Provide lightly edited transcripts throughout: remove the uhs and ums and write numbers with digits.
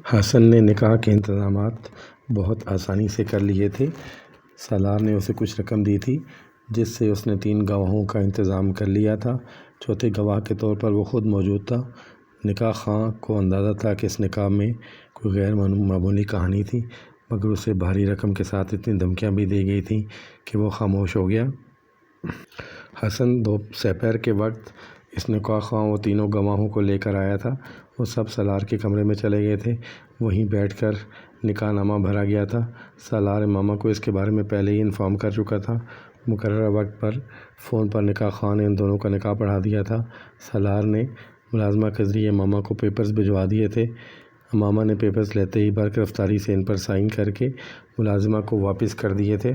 حسن نے نکاح کے انتظامات بہت آسانی سے کر لیے تھے۔ سالار نے اسے کچھ رقم دی تھی جس سے اس نے 3 گواہوں کا انتظام کر لیا تھا۔ چوتھے گواہ کے طور پر وہ خود موجود تھا۔ نکاح خواں کو اندازہ تھا کہ اس نکاح میں کوئی غیر معمولی کہانی تھی، مگر اسے بھاری رقم کے ساتھ اتنی دھمکیاں بھی دی گئی تھیں کہ وہ خاموش ہو گیا۔ حسن سپہر کے وقت اس نکاح خواں وہ 3 گواہوں کو لے کر آیا تھا۔ وہ سب سالار کے کمرے میں چلے گئے تھے۔ وہیں بیٹھ کر نکاح نامہ بھرا گیا تھا۔ سالار امامہ کو اس کے بارے میں پہلے ہی انفارم کر چکا تھا۔ مقررہ وقت پر فون پر نکاح خواں نے ان دونوں کا نکاح پڑھا دیا تھا۔ سالار نے ملازمہ کے ذریعے امامہ کو پیپرز بھجوا دیے تھے۔ امامہ نے پیپرز لیتے ہی برق رفتاری سے ان پر سائن کر کے ملازمہ کو واپس کر دیے تھے۔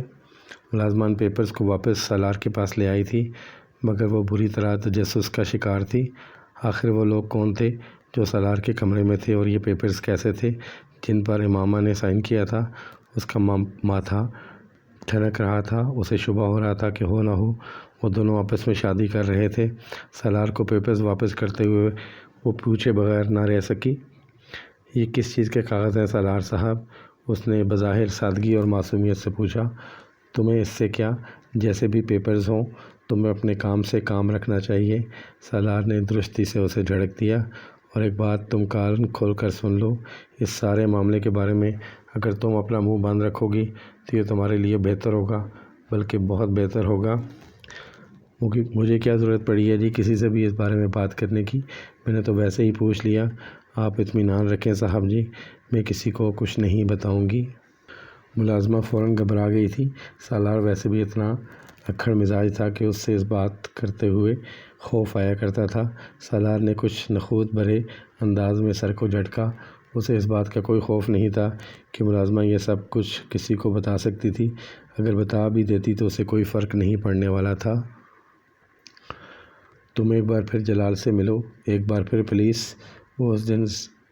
ملازمہ ان پیپرز کو واپس سالار کے پاس لے آئی تھی، مگر وہ بری طرح تجسس کا شکار تھی۔ آخر وہ لوگ کون تھے جو سالار کے کمرے میں تھے، اور یہ پیپرز کیسے تھے جن پر امامہ نے سائن کیا تھا؟ اس کا ماتھا ٹھنک رہا تھا۔ اسے شبہ ہو رہا تھا کہ ہو نہ ہو وہ دونوں آپس میں شادی کر رہے تھے۔ سالار کو پیپرز واپس کرتے ہوئے وہ پوچھے بغیر نہ رہ سکی۔ یہ کس چیز کے کاغذ ہیں سالار صاحب؟ اس نے بظاہر سادگی اور معصومیت سے پوچھا۔ تمہیں اس سے کیا؟ جیسے بھی پیپرز ہوں، تمہیں اپنے کام سے کام رکھنا چاہیے۔ سالار نے درستی سے اسے جھڑک دیا۔ اور ایک بات تم کان کھول کر سن لو، اس سارے معاملے کے بارے میں اگر تم اپنا منہ بند رکھو گی تو یہ تمہارے لیے بہتر ہوگا، بلکہ بہت بہتر ہوگا۔ مجھے کیا ضرورت پڑی ہے جی کسی سے بھی اس بارے میں بات کرنے کی؟ میں نے تو ویسے ہی پوچھ لیا۔ آپ اطمینان رکھیں صاحب جی، میں کسی کو کچھ نہیں بتاؤں گی۔ ملازمہ فوراً گھبرا گئی تھی۔ سالار ویسے بھی اتنا اکھڑ مزاج تھا کہ اس سے اس بات کرتے ہوئے خوف آیا کرتا تھا۔ سالار نے کچھ نخوت بھرے انداز میں سر کو جھٹکا۔ اسے اس بات کا کوئی خوف نہیں تھا کہ ملازمہ یہ سب کچھ کسی کو بتا سکتی تھی۔ اگر بتا بھی دیتی تو اسے کوئی فرق نہیں پڑنے والا تھا۔ تم ایک بار پھر جلال سے ملو، ایک بار پھر پولیس، وہ اس دن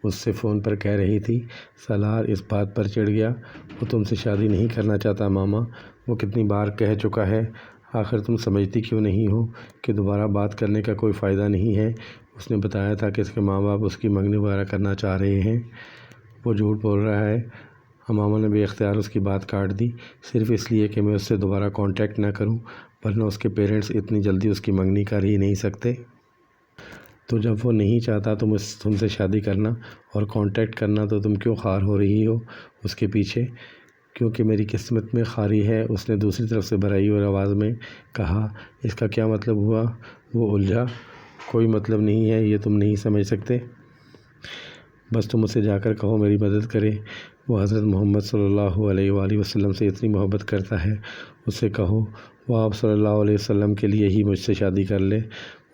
اس سے فون پر کہہ رہی تھی۔ سالار اس بات پر چڑھ گیا۔ وہ تم سے شادی نہیں کرنا چاہتا ماما، وہ کتنی بار کہہ چکا ہے۔ آخر تم سمجھتی کیوں نہیں ہو کہ دوبارہ بات کرنے کا کوئی فائدہ نہیں ہے؟ اس نے بتایا تھا کہ اس کے ماں باپ اس کی منگنی وغیرہ کرنا چاہ رہے ہیں۔ وہ جھوٹ بول رہا ہے۔ امامہ نے بے اختیار اس کی بات کاٹ دی۔ صرف اس لیے کہ میں اس سے دوبارہ کانٹیکٹ نہ کروں، ورنہ اس کے پیرنٹس اتنی جلدی اس کی منگنی کر ہی نہیں سکتے۔ تو جب وہ نہیں چاہتا تم سے شادی کرنا اور کانٹیکٹ کرنا، تو تم کیوں خوار ہو رہی ہو اس کے پیچھے؟ کیونکہ میری قسمت میں خاری ہے، اس نے دوسری طرف سے بھرائی ہوئی آواز میں کہا۔ اس کا کیا مطلب ہوا؟ وہ الجھا۔ کوئی مطلب نہیں ہے، یہ تم نہیں سمجھ سکتے۔ بس تم اسے جا کر کہو میری مدد کرے۔ وہ حضرت محمد صلی اللہ علیہ وآلہ وسلم سے اتنی محبت کرتا ہے، اسے کہو وہ آپ صلی اللہ علیہ وسلم کے لیے ہی مجھ سے شادی کر لے۔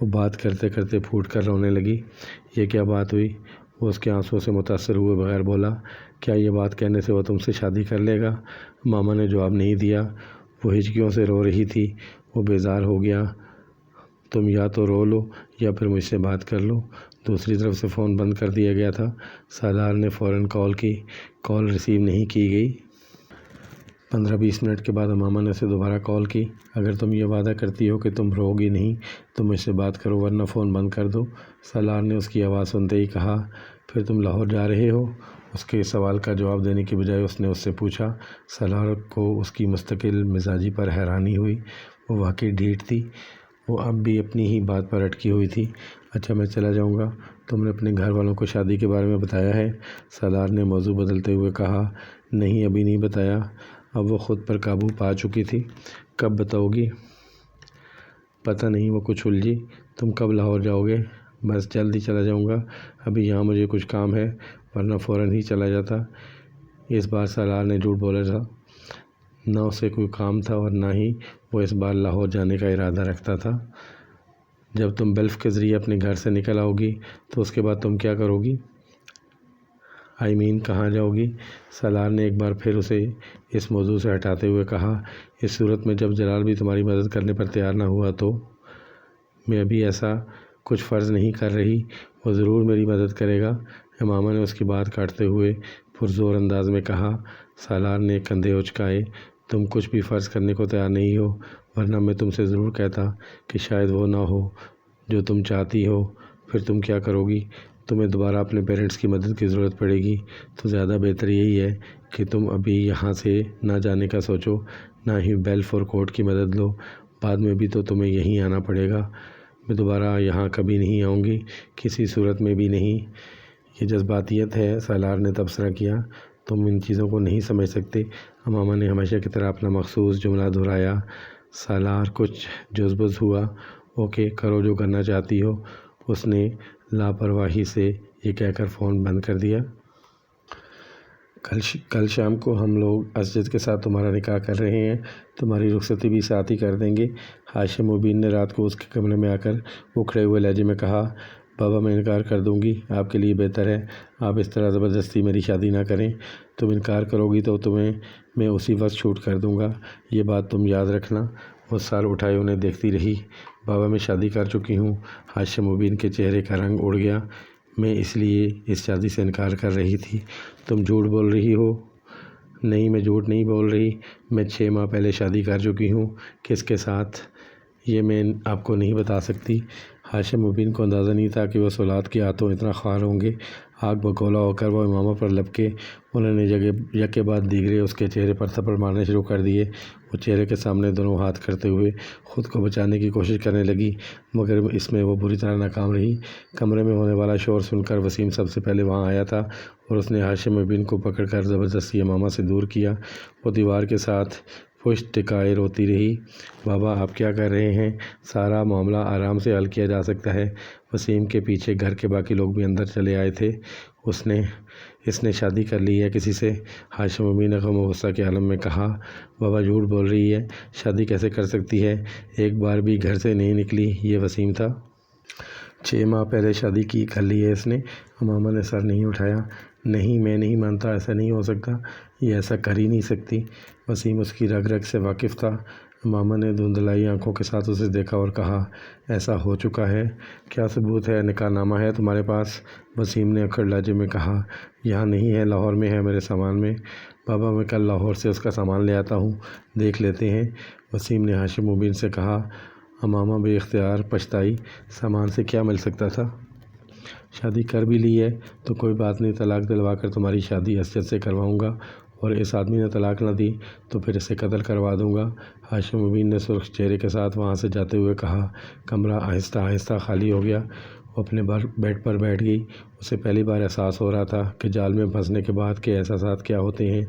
وہ بات کرتے کرتے پھوٹ کر رونے لگی۔ یہ کیا بات ہوئی؟ وہ اس کے آنسوؤں سے متاثر ہوئے بغیر بولا۔ کیا یہ بات کہنے سے وہ تم سے شادی کر لے گا؟ ماما نے جواب نہیں دیا۔ وہ ہچکیوں سے رو رہی تھی۔ وہ بیزار ہو گیا۔ تم یا تو رو لو یا پھر مجھ سے بات کر لو۔ دوسری طرف سے فون بند کر دیا گیا تھا۔ سالار نے فوراً کال کی۔ کال ریسیو نہیں کی گئی۔ 15-20 منٹ کے بعد امامہ نے اسے دوبارہ کال کی۔ اگر تم یہ وعدہ کرتی ہو کہ تم رو گی نہیں تو مجھ سے بات کرو، ورنہ فون بند کر دو۔ سالار نے اس کی آواز سنتے ہی کہا۔ پھر تم لاہور جا رہے ہو؟ اس کے سوال کا جواب دینے کی بجائے اس نے اس سے پوچھا۔ سالار کو اس کی مستقل مزاجی پر حیرانی ہوئی۔ وہ واقعی ڈھیٹ تھی۔ وہ اب بھی اپنی ہی بات پر اٹکی ہوئی تھی۔ اچھا میں چلا جاؤں گا۔ تم نے اپنے گھر والوں کو شادی کے بارے میں بتایا ہے؟ سالار نے موضوع بدلتے ہوئے کہا۔ نہیں، ابھی نہیں بتایا۔ اب وہ خود پر قابو پا چکی تھی۔ کب بتاؤ گی؟ پتہ نہیں، وہ کچھ الجھی۔ تم کب لاہور جاؤ گے؟ بس جلد ہی چلا جاؤں گا۔ ابھی یہاں مجھے کچھ کام ہے، ورنہ فوراً ہی چلا جاتا۔ اس بار سالار نے جھوٹ بولا تھا۔ نہ اسے کوئی کام تھا اور نہ ہی وہ اس بار لاہور جانے کا ارادہ رکھتا تھا۔ جب تم بلف کے ذریعے اپنے گھر سے نکل آؤ گی تو اس کے بعد تم کیا کرو گی؟ کہاں جاؤ گی؟ سالار نے ایک بار پھر اسے اس موضوع سے ہٹاتے ہوئے کہا۔ اس صورت میں جب جلال بھی تمہاری مدد کرنے پر تیار نہ ہوا تو؟ میں ابھی ایسا کچھ فرض نہیں کر رہی، وہ ضرور میری مدد کرے گا، امامہ نے اس کی بات کاٹتے ہوئے پرزور انداز میں کہا۔ سالار نے کندھے اچکائے۔ تم کچھ بھی فرض کرنے کو تیار نہیں ہو، ورنہ میں تم سے ضرور کہتا کہ شاید وہ نہ ہو جو تم چاہتی ہو۔ پھر تم کیا کرو گی؟ تمہیں دوبارہ اپنے پیرنٹس کی مدد کی ضرورت پڑے گی تو زیادہ بہتر یہی ہے کہ تم ابھی یہاں سے نہ جانے کا سوچو، نہ ہی بیلفور کورٹ کی مدد لو۔ بعد میں بھی تو تمہیں یہیں آنا پڑے گا۔ میں دوبارہ یہاں کبھی نہیں آؤں گی، کسی صورت میں بھی نہیں۔ یہ جذباتیت ہے، سالار نے تبصرہ کیا۔ تم ان چیزوں کو نہیں سمجھ سکتے۔ امامہ نے ہمیشہ کی طرح اپنا مخصوص جملہ دہرایا۔ سالار کچھ جزبز ہوا۔ اوکے، کرو جو کرنا چاہتی ہو، اس نے لاپرواہی سے یہ کہہ کر فون بند کر دیا۔ کل شام کو ہم لوگ اسجد کے ساتھ تمہارا نکاح کر رہے ہیں، تمہاری رخصتی بھی ساتھ ہی کر دیں گے، ہاشم مبین نے رات کو اس کے کمرے میں آ کر اکھڑے ہوئے لہجے میں کہا۔ بابا، میں انکار کر دوں گی، آپ کے لیے بہتر ہے آپ اس طرح زبردستی میری شادی نہ کریں۔ تم انکار کرو گی تو تمہیں میں اسی وقت شوٹ کر دوں گا، یہ بات تم یاد رکھنا۔ وہ سر اٹھائے انہیں دیکھتی رہی۔ بابا، میں شادی کر چکی ہوں۔ ہاشم مبین کے چہرے کا رنگ اڑ گیا۔ میں اس لیے اس شادی سے انکار کر رہی تھی۔ تم جھوٹ بول رہی ہو۔ نہیں، میں جھوٹ نہیں بول رہی، میں 6 ماہ پہلے شادی کر چکی ہوں۔ کس کے ساتھ؟ یہ میں آپ کو نہیں بتا سکتی۔ ہاشم مبین کو اندازہ نہیں تھا کہ وہ اولاد کے ہاتھوں اتنا خوار ہوں گے۔ آگ بگولا ہو کر وہ امامہ پر لپکے۔ انہوں نے یکے بعد دیگرے اس کے چہرے پر تھپڑ مارنے شروع کر دیے۔ وہ چہرے کے سامنے دونوں ہاتھ کرتے ہوئے خود کو بچانے کی کوشش کرنے لگی، مگر اس میں وہ بری طرح ناکام رہی۔ کمرے میں ہونے والا شور سن کر وسیم سب سے پہلے وہاں آیا تھا اور اس نے ہاشم مبین کو پکڑ کر زبردستی امامہ سے دور کیا۔ وہ دیوار کے ساتھ پشت ٹکائے روتی رہی۔ بابا، آپ کیا کر رہے ہیں؟ سارا معاملہ آرام سے حل کیا جا سکتا ہے۔ وسیم کے پیچھے گھر کے باقی لوگ بھی اندر چلے آئے تھے۔ اس نے شادی کر لی ہے کسی سے؟ ہاشم مبین نے غم و غصہ کے عالم میں کہا۔ بابا جھوٹ بول رہی ہے، شادی کیسے کر سکتی ہے؟ ایک بار بھی گھر سے نہیں نکلی۔ یہ وسیم تھا۔ 6 ماہ پہلے شادی کر لی ہے اس نے۔ امامہ نے سر نہیں اٹھایا۔ نہیں، میں نہیں مانتا، ایسا نہیں ہو سکتا، یہ ایسا کر ہی نہیں سکتی۔ وسیم اس کی رگ رگ سے واقف تھا۔ امامہ نے دھندلائی آنکھوں کے ساتھ اسے دیکھا اور کہا، ایسا ہو چکا ہے؟ کیا ثبوت ہے؟ نکاح نامہ ہے تمہارے پاس؟ وسیم نے اکھڑ لہجے میں کہا۔ یہاں نہیں ہے، لاہور میں ہے، میرے سامان میں۔ بابا، میں کل لاہور سے اس کا سامان لے آتا ہوں، دیکھ لیتے ہیں، وسیم نے ہاشم مبین سے کہا۔ امامہ بے اختیار پچھتائی۔ سامان سے کیا مل سکتا تھا؟ شادی کر بھی لی ہے تو کوئی بات نہیں، طلاق دلوا کر تمہاری شادی اسجد سے کرواؤں گا، اور اس آدمی نے طلاق نہ دی تو پھر اسے قتل کروا دوں گا، ہاشم مبین نے سرخ چہرے کے ساتھ وہاں سے جاتے ہوئے کہا۔ کمرہ آہستہ آہستہ خالی ہو گیا۔ وہ اپنے بیڈ پر بیٹھ گئی۔ اسے پہلی بار احساس ہو رہا تھا کہ جال میں پھنسنے کے بعد کے احساسات کیا ہوتے ہیں۔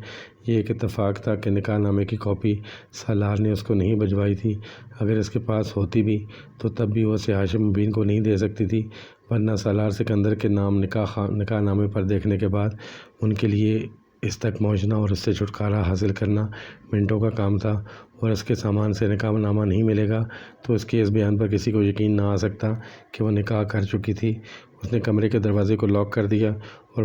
یہ ایک اتفاق تھا کہ نکاح نامے کی کاپی سالار نے اس کو نہیں بھجوائی تھی۔ اگر اس کے پاس ہوتی بھی تو تب بھی وہ اسے ہاشم مبین کو نہیں دے سکتی تھی، ورنہ سالار سکندر کے نام نکاح نامے پر دیکھنے کے بعد ان کے لیے اس تک پہنچنا اور اس سے چھٹکارا حاصل کرنا منٹوں کا کام تھا، اور اس کے سامان سے نکاح نامہ نہیں ملے گا تو اس کے اس بیان پر کسی کو یقین نہ آ سکتا کہ وہ نکاح کر چکی تھی۔ اس نے کمرے کے دروازے کو لاک کر دیا اور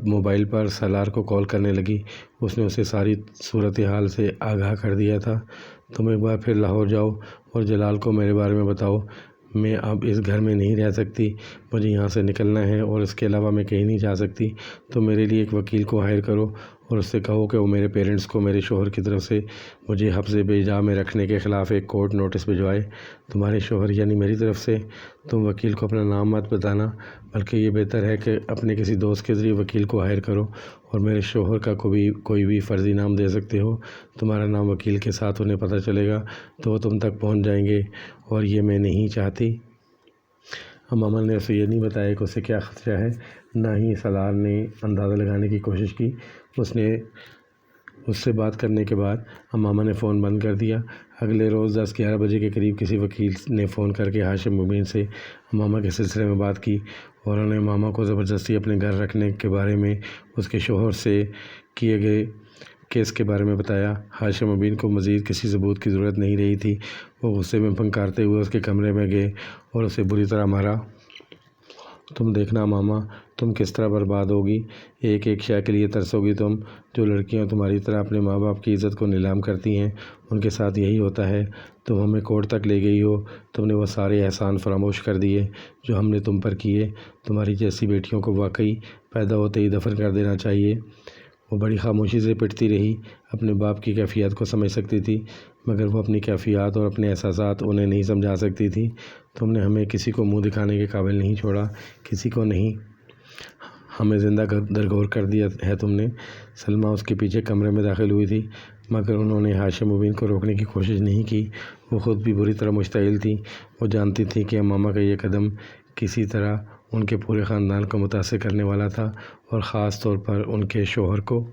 موبائل پر سالار کو کال کرنے لگی۔ اس نے اسے ساری صورتحال سے آگاہ کر دیا تھا۔ تم ایک بار پھر لاہور جاؤ اور جلال کو میرے بارے میں بتاؤ۔ میں اب اس گھر میں نہیں رہ سکتی، مجھے یہاں سے نکلنا ہے، اور اس کے علاوہ میں کہیں نہیں جا سکتی۔ تم میرے لیے ایک وکیل کو ہائر کرو اور اس سے کہو کہ وہ میرے پیرنٹس کو میرے شوہر کی طرف سے مجھے حبس بے جا میں رکھنے کے خلاف ایک کورٹ نوٹس بھجوائے۔ تمہارے شوہر یعنی میری طرف سے؟ تم وکیل کو اپنا نام مت بتانا، بلکہ یہ بہتر ہے کہ اپنے کسی دوست کے ذریعے وکیل کو ہائر کرو اور میرے شوہر کا کوئی بھی فرضی نام دے سکتے ہو۔ تمہارا نام وکیل کے ساتھ انہیں پتہ چلے گا تو وہ تم تک پہنچ جائیں گے، اور یہ میں نہیں چاہتی۔ امامہ نے اسے یہ نہیں بتایا کہ اسے کیا خدشہ ہے، نہ ہی سالار نے اندازہ لگانے کی کوشش کی۔ اس سے بات کرنے کے بعد امامہ نے فون بند کر دیا۔ اگلے روز 10-11 بجے کے قریب کسی وکیل نے فون کر کے ہاشم مبین سے امامہ کے سلسلے میں بات کی، اور انہوں نے امامہ کو زبردستی اپنے گھر رکھنے کے بارے میں اس کے شوہر سے کیے گئے کیس کے بارے میں بتایا۔ ہاشم مبین کو مزید کسی ثبوت کی ضرورت نہیں رہی تھی۔ وہ غصے میں پھنکارتے ہوئے اس کے کمرے میں گئے اور اسے بری طرح مارا۔ تم دیکھنا امامہ، تم کس طرح برباد ہوگی، ایک ایک شے کے لیے ترسو گی تم۔ جو لڑکیاں تمہاری طرح اپنے ماں باپ کی عزت کو نیلام کرتی ہیں ان کے ساتھ یہی ہوتا ہے۔ تم ہمیں کورٹ تک لے گئی ہو، تم نے وہ سارے احسان فراموش کر دیے جو ہم نے تم پر کیے۔ تمہاری جیسی بیٹیوں کو واقعی پیدا ہوتے ہی دفن کر دینا چاہیے۔ وہ بڑی خاموشی سے پٹتی رہی۔ اپنے باپ کی کیفیات کو سمجھ سکتی تھی، مگر وہ اپنی کیفیات اور اپنے احساسات انہیں نہیں سمجھا سکتی تھی۔ تم نے ہمیں کسی کو منہ دکھانے کے قابل نہیں چھوڑا، کسی کو نہیں، ہمیں زندہ درگور کر دیا ہے تم نے۔ سلمیٰ اس کے پیچھے کمرے میں داخل ہوئی تھی، مگر انہوں نے ہاشم مبین کو روکنے کی کوشش نہیں کی۔ وہ خود بھی بری طرح مشتعل تھی۔ وہ جانتی تھی کہ امامہ کا یہ قدم کسی طرح ان کے پورے خاندان کو متاثر کرنے والا تھا، اور خاص طور پر ان کے شوہر کو۔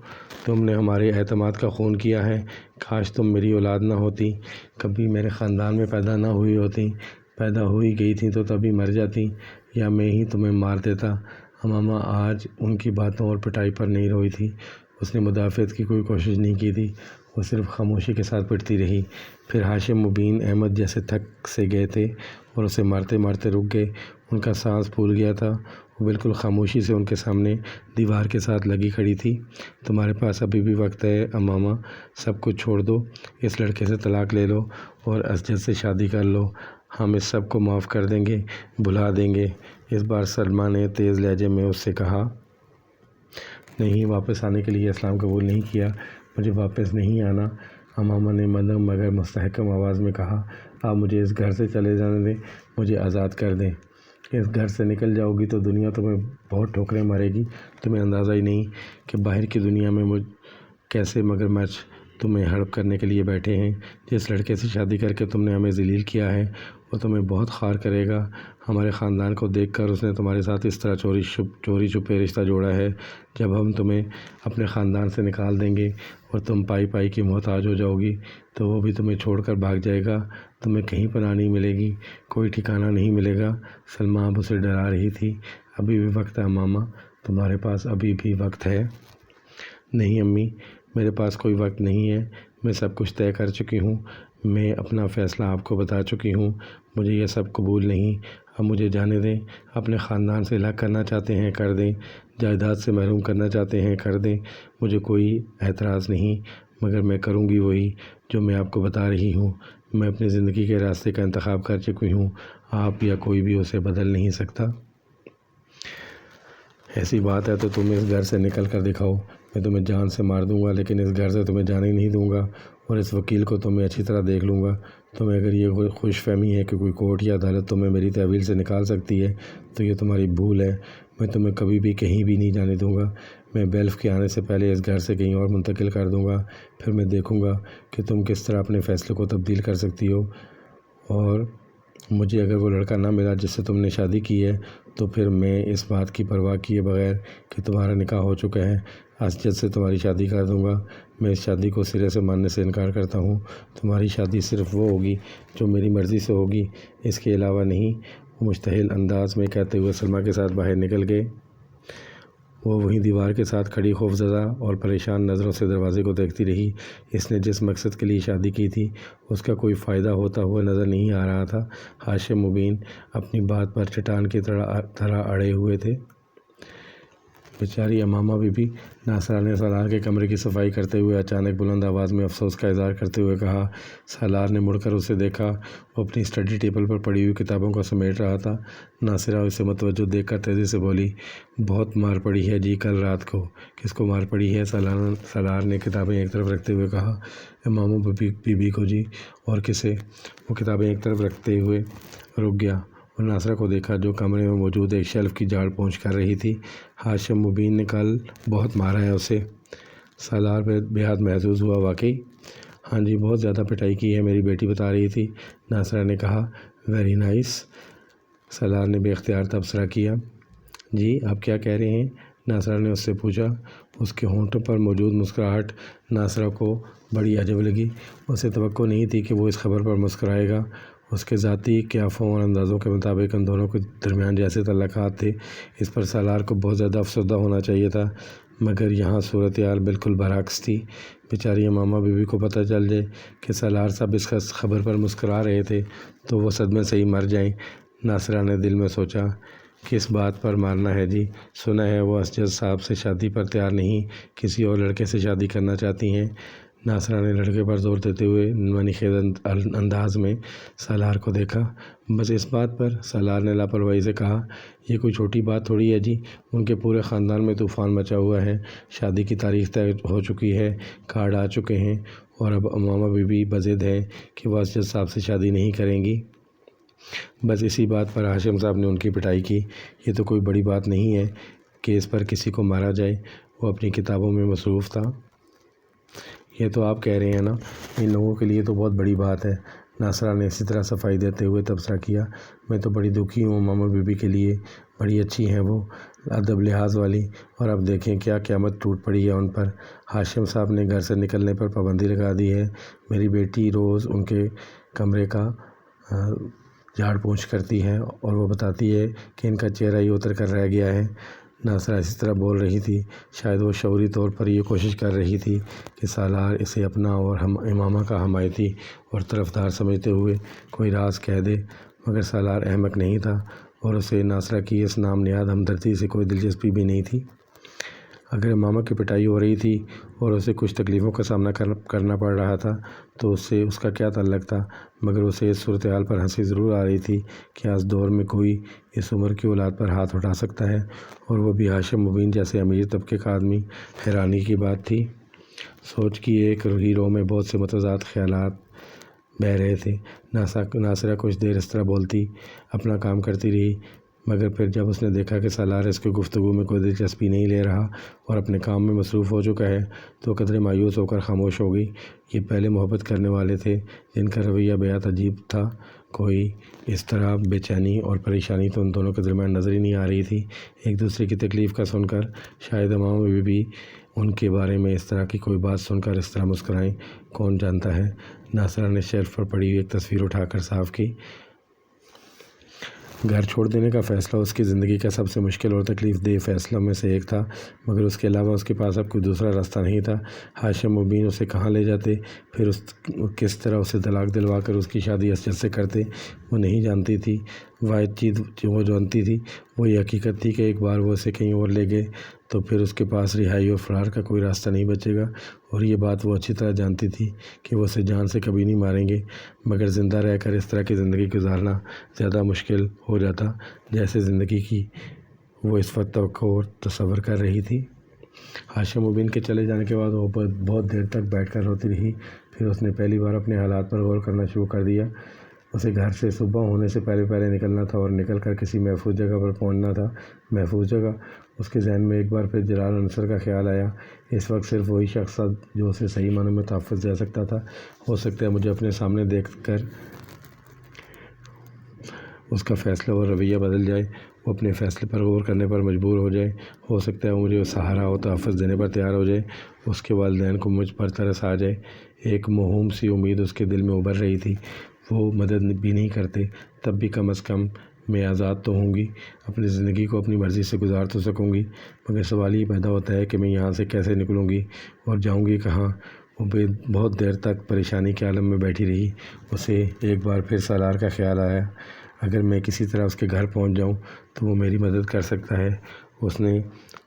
تم نے ہمارے اعتماد کا خون کیا ہے۔ کاش تم میری اولاد نہ ہوتی، کبھی میرے خاندان میں پیدا نہ ہوئی ہوتی، پیدا ہوئی گئی تھی تو تبھی مر جاتی، یا میں ہی تمہیں مار دیتا۔ امامہ آج ان کی باتوں اور پٹائی پر نہیں روئی تھی۔ اس نے مدافعت کی کوئی کوشش نہیں کی تھی، وہ صرف خاموشی کے ساتھ پٹتی رہی۔ پھر ہاشم مبین احمد جیسے تھک سے گئے تھے اور اسے مارتے مارتے رک گئے۔ ان کا سانس پھول گیا تھا۔ وہ بالکل خاموشی سے ان کے سامنے دیوار کے ساتھ لگی کھڑی تھی۔ تمہارے پاس ابھی بھی وقت ہے امامہ، سب کچھ چھوڑ دو، اس لڑکے سے طلاق لے لو اور اسجد سے شادی کر لو، ہم اس سب کو معاف کر دیں گے، بھلا دیں گے۔ اس بار سلمیٰ نے تیز لہجے میں اس سے کہا۔ نہیں، واپس آنے کے لیے اسلام قبول نہیں کیا، مجھے واپس نہیں آنا۔ امامہ نے مدھم مگر مستحکم آواز میں کہا، آپ مجھے اس گھر سے چلے جانے دیں، مجھے آزاد کر دیں۔ اس گھر سے نکل جاؤ گی تو دنیا تمہیں بہت ٹھوکریں مارے گی۔ تمہیں اندازہ ہی نہیں کہ باہر کی دنیا میں کیسے مگرمچھ تمہیں ہڑپ کرنے کے لیے بیٹھے ہیں۔ جس لڑکے سے شادی کر کے تم نے ہمیں ذلیل کیا ہے، وہ تمہیں بہت خوار کرے گا۔ ہمارے خاندان کو دیکھ کر اس نے تمہارے ساتھ اس طرح چوری چھپے رشتہ جوڑا ہے۔ جب ہم تمہیں اپنے خاندان سے نکال دیں گے اور تم پائی پائی کی محتاج ہو جاؤ گی تو وہ بھی تمہیں چھوڑ کر بھاگ جائے گا۔ تمہیں کہیں پناہ نہیں ملے گی، کوئی ٹھکانہ نہیں ملے گا۔ سلمیٰ اب اسے ڈرا رہی تھی۔ ابھی بھی وقت ہے امامہ، تمہارے پاس ابھی بھی وقت ہے۔ نہیں امی، میرے پاس کوئی وقت نہیں ہے، میں سب کچھ طے کر چکی ہوں، میں اپنا فیصلہ آپ کو بتا چکی ہوں، مجھے یہ سب قبول نہیں۔ اب مجھے جانے دیں۔ اپنے خاندان سے الگ کرنا چاہتے ہیں کر دیں، جائیداد سے محروم کرنا چاہتے ہیں کر دیں، مجھے کوئی اعتراض نہیں، مگر میں کروں گی وہی جو میں آپ کو بتا رہی ہوں۔ میں اپنی زندگی کے راستے کا انتخاب کر چکی ہوں، آپ یا کوئی بھی اسے بدل نہیں سکتا۔ ایسی بات ہے تو تم اس گھر سے نکل کر دکھاؤ، میں تمہیں جان سے مار دوں گا، لیکن اس گھر سے تمہیں جانے نہیں دوں گا، اور اس وکیل کو تمہیں اچھی طرح دیکھ لوں گا۔ تمہیں اگر یہ خوش فہمی ہے کہ کوئی کورٹ یا عدالت تمہیں میری تحویل سے نکال سکتی ہے تو یہ تمہاری بھول ہے۔ میں تمہیں کبھی بھی کہیں بھی نہیں جانے دوں گا۔ میں بیلف کے آنے سے پہلے اس گھر سے کہیں اور منتقل کر دوں گا، پھر میں دیکھوں گا کہ تم کس طرح اپنے فیصلے کو تبدیل کر سکتی ہو۔ اور مجھے اگر وہ لڑکا نہ ملا جس سے تم نے شادی کی ہے تو پھر میں اس بات کی پرواہ کیے بغیر کہ تمہارا نکاح ہو چکا ہے اسجد سے تمہاری شادی کر دوں گا۔ میں اس شادی کو سرے سے ماننے سے انکار کرتا ہوں۔ تمہاری شادی صرف وہ ہوگی جو میری مرضی سے ہوگی، اس کے علاوہ نہیں۔ وہ مشتعل انداز میں کہتے ہوئے سلمیٰ کے ساتھ باہر نکل گئے۔ وہ وہیں دیوار کے ساتھ کھڑی خوفزدہ اور پریشان نظروں سے دروازے کو دیکھتی رہی۔ اس نے جس مقصد کے لیے شادی کی تھی اس کا کوئی فائدہ ہوتا ہوا نظر نہیں آ رہا تھا۔ ہاشم مبین اپنی بات پر چٹان کی طرح اڑے ہوئے تھے۔ بیچاری امامہ بی بی، ناصرہ نے سالار کے کمرے کی صفائی کرتے ہوئے اچانک بلند آواز میں افسوس کا اظہار کرتے ہوئے کہا۔ سالار نے مڑ کر اسے دیکھا۔ وہ اپنی اسٹڈی ٹیبل پر پڑی ہوئی کتابوں کو سمیٹ رہا تھا۔ ناصرہ اسے متوجہ دیکھ کر تیزی سے بولی، بہت مار پڑی ہے جی کل رات کو۔ کس کو مار پڑی ہے؟ سالار نے کتابیں ایک طرف رکھتے ہوئے کہا۔ امامہ بی بی کو جی، اور کسے؟ وہ کتابیں ایک طرف رکھتے ہوئے رک گیا اور ناصرہ کو دیکھا جو کمرے میں موجود ایک شیلف کی جھاڑ پونچھ کر رہی تھی۔ ہاشم مبین نے کل بہت مارا ہے اسے؟ سالار بے حد محظوظ ہوا۔ واقعی؟ ہاں جی، بہت زیادہ پٹائی کی ہے، میری بیٹی بتا رہی تھی، ناصرہ نے کہا۔ ویری نائس، سالار نے بے اختیار تبصرہ کیا۔ جی آپ کیا کہہ رہے ہیں؟ ناصرہ نے اس سے پوچھا۔ اس کے ہونٹوں پر موجود مسکراہٹ ناصرہ کو بڑی عجب لگی۔ اسے توقع نہیں تھی کہ وہ اس خبر پر مسکرائے گا۔ اس کے ذاتی قیافوں اور اندازوں کے مطابق ان دونوں کے درمیان جیسے تعلقات تھے، اس پر سالار کو بہت زیادہ افسردہ ہونا چاہیے تھا، مگر یہاں صورتحال بالکل برعکس تھی۔ بیچاری امامہ بی بی کو پتہ چل جائے کہ سالار صاحب اس خبر پر مسکرا رہے تھے تو وہ صدمے سے ہی مر جائیں۔ ناصرہ نے دل میں سوچا، کس بات پر مارنا ہے جی؟ سنا ہے وہ اسجد صاحب سے شادی پر تیار نہیں، کسی اور لڑکے سے شادی کرنا چاہتی ہیں۔ ناصرہ نے لڑکے پر زور دیتے ہوئے منی خیز انداز میں سالار کو دیکھا۔ بس اس بات پر؟ سالار نے لاپرواہی سے کہا۔ یہ کوئی چھوٹی بات تھوڑی ہے جی، ان کے پورے خاندان میں طوفان مچا ہوا ہے، شادی کی تاریخ طے ہو چکی ہے، کارڈ آ چکے ہیں، اور اب امامہ بی بی بضد ہے کہ وہ اسجد صاحب سے شادی نہیں کریں گی۔ بس اسی بات پر ہاشم صاحب نے ان کی پٹائی کی۔ یہ تو کوئی بڑی بات نہیں ہے کہ اس پر کسی کو مارا جائے، وہ اپنی کتابوں میں مصروف تھا۔ یہ تو آپ کہہ رہے ہیں نا، ان لوگوں کے لیے تو بہت بڑی بات ہے۔ ناصرہ نے اسی طرح صفائی دیتے ہوئے تبصرہ کیا۔ میں تو بڑی دکھی ہوں ماما بی بی کے لیے، بڑی اچھی ہیں وہ، ادب لحاظ والی، اور اب دیکھیں کیا قیامت ٹوٹ پڑی ہے ان پر۔ ہاشم صاحب نے گھر سے نکلنے پر پابندی لگا دی ہے۔ میری بیٹی روز ان کے کمرے کا جھاڑ پونچھ کرتی ہے اور وہ بتاتی ہے کہ ان کا چہرہ ہی اتر کر رہ گیا ہے۔ ناصرہ اسی طرح بول رہی تھی، شاید وہ شعوری طور پر یہ کوشش کر رہی تھی کہ سالار اسے اپنا اور امامہ کا حمایتی اور طرفدار سمجھتے ہوئے کوئی راز کہہ دے، مگر سالار احمق نہیں تھا اور اسے ناصرہ کی اس نام نہاد ہمدردی سے کوئی دلچسپی بھی نہیں تھی۔ اگر امامہ کی پٹائی ہو رہی تھی اور اسے کچھ تکلیفوں کا سامنا کرنا پڑ رہا تھا تو اس سے اس کا کیا تعلق تھا، مگر اسے اس صورتحال پر ہنسی ضرور آ رہی تھی کہ آج دور میں کوئی اس عمر کی اولاد پر ہاتھ اٹھا سکتا ہے، اور وہ بھی ہاشم مبین جیسے امیر طبقے کا آدمی۔ حیرانی کی بات تھی۔ سوچ کی ایک ہیرو میں بہت سے متضاد خیالات بہہ رہے تھے۔ ناصرہ کچھ دیر اس طرح بولتی اپنا کام کرتی رہی، مگر پھر جب اس نے دیکھا کہ سالار اس کی گفتگو میں کوئی دلچسپی نہیں لے رہا اور اپنے کام میں مصروف ہو چکا ہے تو قدرے مایوس ہو کر خاموش ہو گئی۔ یہ پہلے محبت کرنے والے تھے جن کا رویہ بیات عجیب تھا، کوئی اس طرح بے چینی اور پریشانی تو ان دونوں کے درمیان نظر ہی نہیں آ رہی تھی۔ ایک دوسرے کی تکلیف کا سن کر شاید امامہ بی بی ان کے بارے میں اس طرح کی کوئی بات سن کر اس طرح مسکرائیں، کون جانتا ہے۔ ناصرہ نے شیلف پر پڑی ہوئی ایک تصویر اٹھا کر صاف کی۔ گھر چھوڑ دینے کا فیصلہ اس کی زندگی کا سب سے مشکل اور تکلیف دہ فیصلوں میں سے ایک تھا، مگر اس کے علاوہ اس کے پاس اب کوئی دوسرا راستہ نہیں تھا۔ ہاشم مبین اسے کہاں لے جاتے، پھر کس طرح اسے طلاق دلوا کر اس کی شادی اسجد سے کرتے، وہ نہیں جانتی تھی۔ واحد چیز جو وہ جانتی تھی وہ یہ حقیقت تھی کہ ایک بار وہ اسے کہیں اور لے گئے تو پھر اس کے پاس رہائی اور فرار کا کوئی راستہ نہیں بچے گا، اور یہ بات وہ اچھی طرح جانتی تھی کہ وہ اسے جان سے کبھی نہیں ماریں گے، مگر زندہ رہ کر اس طرح کی زندگی گزارنا زیادہ مشکل ہو جاتا جیسے زندگی کی وہ اس وقت توقع اور تصور کر رہی تھی۔ ہاشم مبین کے چلے جانے کے بعد وہ بہت دیر تک بیٹھ کر روتی رہی۔ پھر اس نے پہلی بار اپنے حالات پر غور کرنا شروع کر دیا۔ اسے گھر سے صبح ہونے سے پہلے نکلنا تھا اور نکل کر کسی محفوظ جگہ پر پہنچنا تھا۔ محفوظ جگہ؟ اس کے ذہن میں ایک بار پھر جلال عنصر کا خیال آیا۔ اس وقت صرف وہی شخص تھا جو اسے صحیح معنوں میں تحفظ دے سکتا تھا۔ ہو سکتا ہے مجھے اپنے سامنے دیکھ کر اس کا فیصلہ اور رویہ بدل جائے، وہ اپنے فیصلے پر غور کرنے پر مجبور ہو جائے۔ ہو سکتا ہے وہ مجھے سہارا اور تحفظ دینے پر تیار ہو جائے، اس کے والدین کو مجھ پر ترس آ جائے۔ ایک موہوم سی امید اس کے دل میں ابھر رہی تھی۔ وہ مدد بھی نہیں کرتے تب بھی کم از کم میں آزاد تو ہوں گی، اپنی زندگی کو اپنی مرضی سے گزار تو سکوں گی، مگر سوال یہ پیدا ہوتا ہے کہ میں یہاں سے کیسے نکلوں گی اور جاؤں گی کہاں؟ وہ بہت دیر تک پریشانی کے عالم میں بیٹھی رہی۔ اسے ایک بار پھر سالار کا خیال آیا، اگر میں کسی طرح اس کے گھر پہنچ جاؤں تو وہ میری مدد کر سکتا ہے۔ اس نے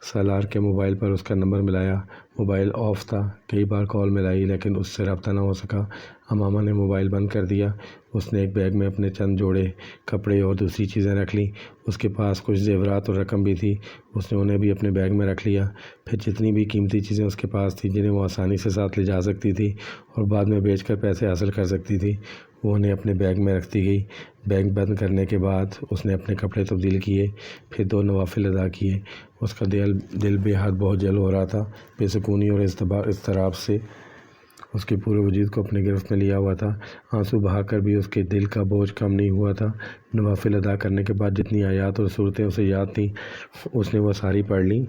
سالار کے موبائل پر اس کا نمبر ملایا۔ موبائل آف تھا، کئی بار کال ملائی لیکن اس سے رابطہ نہ ہو سکا۔ امامہ نے موبائل بند کر دیا۔ اس نے ایک بیگ میں اپنے چند جوڑے کپڑے اور دوسری چیزیں رکھ لیں۔ اس کے پاس کچھ زیورات اور رقم بھی تھی، اس نے انہیں بھی اپنے بیگ میں رکھ لیا۔ پھر جتنی بھی قیمتی چیزیں اس کے پاس تھیں جنہیں وہ آسانی سے ساتھ لے جا سکتی تھی اور بعد میں بیچ کر پیسے حاصل کر سکتی تھی، وہ انہیں اپنے بیگ میں رکھتی گئی۔ بیگ بند کرنے کے بعد اس نے اپنے کپڑے تبدیل کیے، پھر 2 نوافل ادا کیے۔ اس کا دل بے حد بہت جل ہو رہا تھا، بے سکونی اور اضطراب سے اس کے پورے وجود کو اپنے گرفت میں لیا ہوا تھا۔ آنسو بہا کر بھی اس کے دل کا بوجھ کم نہیں ہوا تھا۔ نوافل ادا کرنے کے بعد جتنی آیات اور صورتیں اسے یاد تھیں اس نے وہ ساری پڑھ لیں۔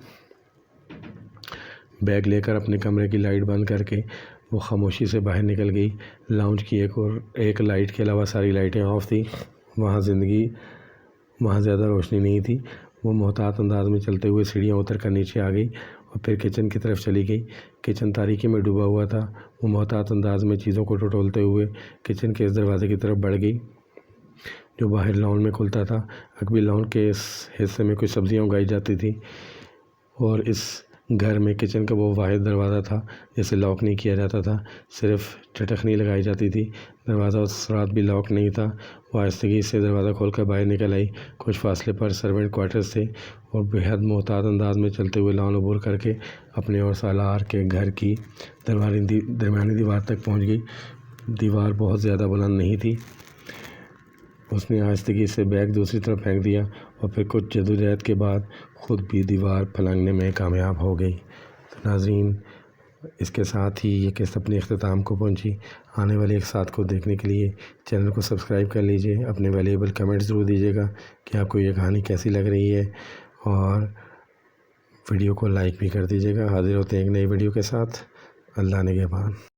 بیگ لے کر اپنے کمرے کی لائٹ بند کر کے وہ خاموشی سے باہر نکل گئی۔ لاؤنج کی ایک لائٹ کے علاوہ ساری لائٹیں آف تھیں۔ وہاں زیادہ روشنی نہیں تھی۔ وہ محتاط انداز میں چلتے ہوئے سیڑھیاں اتر کر نیچے آ گئی اور پھر کچن کی طرف چلی گئی۔ کچن تاریکی میں ڈوبا ہوا تھا۔ وہ محتاط انداز میں چیزوں کو ٹٹولتے ہوئے کچن کے اس دروازے کی طرف بڑھ گئی جو باہر لان میں کھلتا تھا۔ عقبی لان کے اس حصے میں کچھ سبزیاں اگائی جاتی تھیں اور اس گھر میں کچن کا وہ واحد دروازہ تھا جسے لاک نہیں کیا جاتا تھا، صرف چٹخنی لگائی جاتی تھی۔ دروازہ اس رات بھی لاک نہیں تھا۔ وہ آہستگی سے دروازہ کھول کر باہر نکل آئی۔ کچھ فاصلے پر سرونٹ کوارٹرز تھے اور بے حد محتاط انداز میں چلتے ہوئے لان عبور کر کے اپنے اور سالار کے گھر کی درمیانی دیوار تک پہنچ گئی۔ دیوار بہت زیادہ بلند نہیں تھی، اس نے آہستگی سے بیگ دوسری طرف پھینک دیا اور پھر کچھ جدوجہد کے بعد خود بھی دیوار پھلانگنے میں کامیاب ہو گئی۔ تو ناظرین، اس کے ساتھ ہی یہ قسط اپنے اختتام کو پہنچی۔ آنے والے ایک ساتھ کو دیکھنے کے لیے چینل کو سبسکرائب کر لیجئے، اپنے ویلیبل کمنٹ ضرور دیجیے گا کہ آپ کو یہ کہانی کیسی لگ رہی ہے، اور ویڈیو کو لائک بھی کر دیجیے گا۔ حاضر ہوتے ہیں ایک نئی ویڈیو کے ساتھ۔ اللہ نگہبان۔